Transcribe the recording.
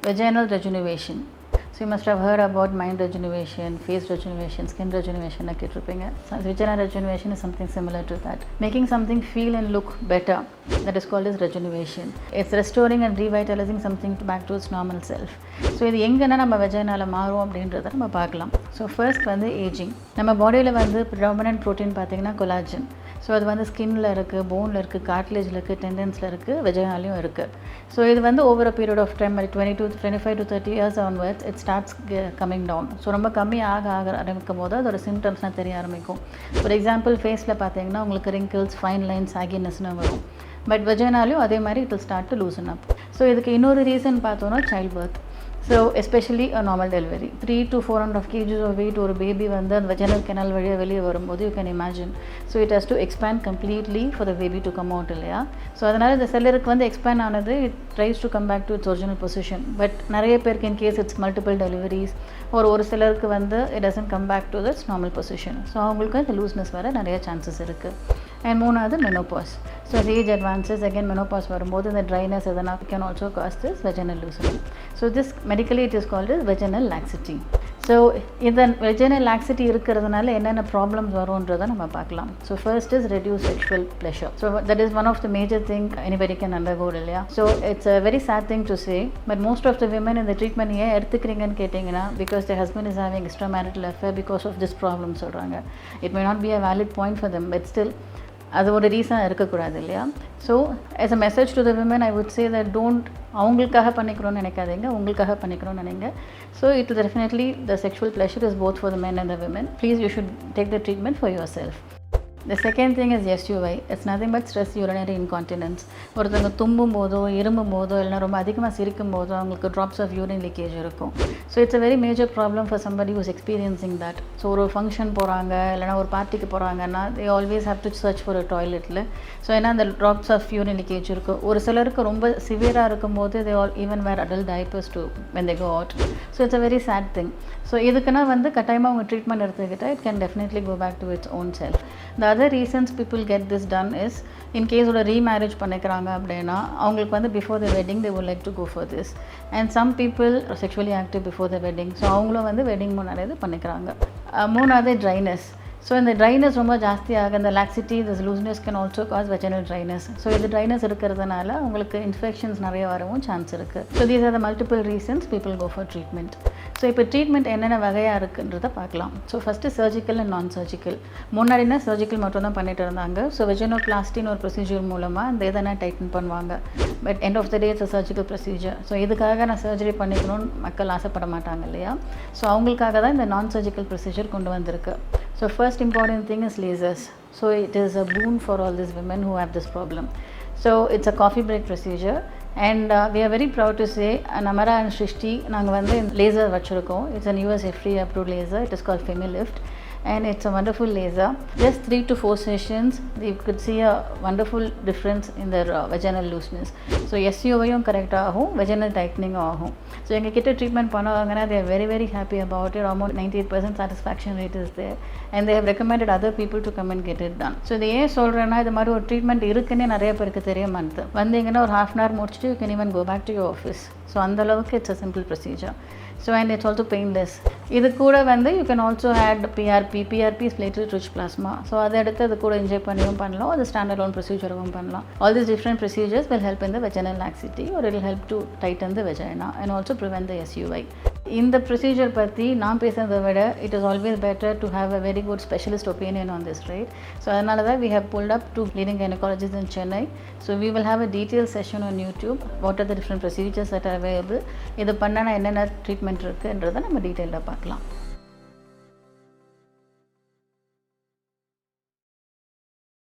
vaginal rejuvenation. So you must have heard about mind rejuvenation, face rejuvenation, skin rejuvenation. So vaginal rejuvenation is something similar to that. Making something feel and look better, that is called as rejuvenation. It's restoring and revitalizing something back to its normal self. So இது எங்கன்னா நம்ம வெஜைனால மாறும் அப்படின்றத நம்ம பார்க்கலாம். So first வந்து ageing. நம்ம பாடியில் வந்து ப்ரிடாமினன்ட் ப்ரோட்டீன் பார்த்திங்கன்னா கொலாஜன். ஸோ அது வந்து ஸ்கின்னில் இருக்குது, போனில் இருக்குது, கார்ட்லேஜில் இருக்குது, டெண்டன்ஸில் இருக்குது, வெஜைனாலையும் இருக்குது. ஸோ இது வந்து over a period of time 25 to 30 years onwards it starts coming down. So ரொம்ப கம்மி ஆக ஆரம்பிக்கும் போது அதோட சிம்டம்ஸ்லாம் தெரிய ஆரம்பிக்கும். ஃபார் எக்ஸாம்பிள் ஃபேஸில் பார்த்தீங்கன்னா உங்களுக்கு ரிங்கிள்ஸ், ஃபைன் லைன்ஸ், ஆகினஸ்னு வரும். பட் வெஜைனாலையும் அதே மாதிரி it will start to loosen up. So இதுக்கு இன்னொரு ரீசன் பார்த்தோன்னா childbirth. So especially a normal delivery, 3 to 4.5 kg of weight ஒரு பேபி வந்து அந்த vaginal canal வழியாக வெளியே வரும்போது you can imagine. So it has to expand completely for the baby to come out இல்லையா. ஸோ அதனால் இந்த செல்லருக்கு வந்து எக்ஸ்பேண்ட் ஆனது it tries to come back to its original position. But நிறைய பேருக்கு in case it's multiple deliveries ஒரு சிலருக்கு வந்து it doesn't come back to its normal position. So அவங்களுக்கு இந்த லூஸ்னஸ் வர நிறைய சான்சஸ் இருக்குது. அண்ட் மூணாவது menopause. So as age advances again menopause வரும்போது இந்த ட்ரைனஸ் எதனா can also cause this vaginal loosening. So this medically it is called as vaginal laxity. So இந்த vaginal laxity இருக்கிறதுனால என்னென்ன ப்ராப்ளம்ஸ் வரும்ன்றதை நம்ம பார்க்கலாம். So first is reduce sexual pleasure. So that is one of the major thing anybody can undergo இல்லையா. So it's a very sad thing to say, but most of the women in the treatment ஏன் எடுத்துக்கிறீங்கன்னு கேட்டிங்கன்னா because their husband is having extramarital affair because of this problem சொல்கிறாங்க. It may not be a valid point for them, but still அது ஒரு reason இருக்கக்கூடாது இல்லையா. So as a message to the women I would say that don't அவங்களுக்காக பண்ணிக்கிறோன்னு நினைக்காதீங்க, உங்களுக்காக பண்ணிக்கிறோன்னு நினைங்க. So it will definitely the sexual pleasure is both for the men and the women. Please you should take the treatment for yourself. The second thing is SUI. It's nothing but stress urinary incontinence. ஒருத்தவங்க தும்பும் போதோ இருமும் போதோ இல்லைனா ரொம்ப அதிகமாக சிரிக்கும் போதோ அவங்களுக்கு drops of urine leakage இருக்கும். So it's a very major problem for somebody who is experiencing that. So ஒரு ஃபங்க்ஷன் போகிறாங்க இல்லைனா ஒரு பார்ட்டிக்கு போகிறாங்கன்னா they always have to search for a toiletல. ஸோ ஏன்னா அந்த ட்ராப்ஸ் ஆஃப் யூரின் லீக்கேஜ் இருக்கும். ஒரு சிலருக்கு ரொம்ப சிவியராக இருக்கும்போது they all even wear adult diapers too when they go out. So it's a very sad thing. So இதுக்குன்னா வந்து கட்டாயமாக அவங்க ட்ரீட்மெண்ட் எடுத்துக்கிட்டால் it can definitely go back to its own self. The other reasons people get this done is in case ஒரு remarriage பண்ணிக்கிறாங்க அப்படின்னா அவங்களுக்கு வந்து before the wedding they would like to go for this, and some people are sexually active before the wedding. So அவங்களும் வந்து wedding முன்னாடி இது பண்ணிக்கிறாங்க. மூணாவது ட்ரைனஸ். ஸோ இந்த ட்ரைனஸ் ரொம்ப ஜாஸ்தியாக இந்த laxity, this looseness can also cause vaginal dryness. So இது ட்ரைனஸ் இருக்கிறதுனால உங்களுக்கு இன்ஃபெக்ஷன்ஸ் நிறைய வரவும் சான்ஸ் இருக்குது. So these are the multiple reasons people go for treatment. So இப்போ ட்ரீட்மெண்ட் என்னென்ன வகையாக இருக்குன்றதை பார்க்கலாம். ஸோ ஃபஸ்ட்டு சர்ஜிக்கல் அண்ட் நான் சர்ஜிக்கல். முன்னாடினா சர்ஜிக்கல் மட்டும் தான் பண்ணிட்டு இருந்தாங்க. ஸோ வெஜினோபிளாஸ்டின்னு ஒரு ப்ரொசீஜர் மூலமாக அந்த இதனை டைட்டன் பண்ணுவாங்க. But end of the day it's surgical procedure. So இதுக்காக நான் சர்ஜரி பண்ணிக்கணும்னு மக்கள் ஆசைப்பட மாட்டாங்க இல்லையா. ஸோ அவங்களுக்காக தான் இந்த நான் சர்ஜிக்கல் ப்ரொசீஜர் கொண்டு வந்திருக்கு. So first important thing is lasers. So it is a boon for all these women who have this problem. So it's a coffee break procedure, and we are very proud to say Amara and Shrishti நாங்கள் வந்து laser வச்சுருக்கோம். It's an US FDA approved laser. It is called Femilift, and it's a wonderful laser. Just 3 to 4 sessions you could see a wonderful difference in their vaginal looseness. So SUI-யும் கரெக்டாக ஆகும், vaginal tightening ஆகும். So எங்கள் கிட்ட treatment பண்ணுவாங்கன்னா they are very very happy about it. Almost 98% satisfaction rate is there, and they have recommended other people to come and get it done. So இது ஏன் சொல்கிறேன்னா இது மாதிரி ஒரு ட்ரீட்மெண்ட் இருக்குன்னே நிறைய பேருக்கு தெரிய மாட்டுது. வந்தீங்கன்னா ஒரு half an hour முடிச்சுட்டு you can even go back to your office. So அந்தளவுக்கு it's a simple procedure. So and it's also painless. இது கூட வந்து you can also add PRP is platelet rich plasma. So அதை எடுத்து அது கூட inject பண்ணியும் பண்ணலாம், அது ஸ்டாண்டர்ட் லோன் ப்ரொசீஜரும் பண்ணலாம். All these different procedures will help in the vaginal laxity, or it will help to tighten the vagina and also prevent the SUI. இந்த procedure பற்றி நான் பேசுகிறத விட it is always better to have a very good specialist opinion on this, right? So அதனால தான் we have pulled up 2 leading gynecologists in Chennai. So we will have a detailed session on YouTube. What are the different procedures that are available? இது பண்ணனா என்னென்ன treatment இருக்குன்றதை நம்ம டீட்டெயிலாக பார்க்கலாம்.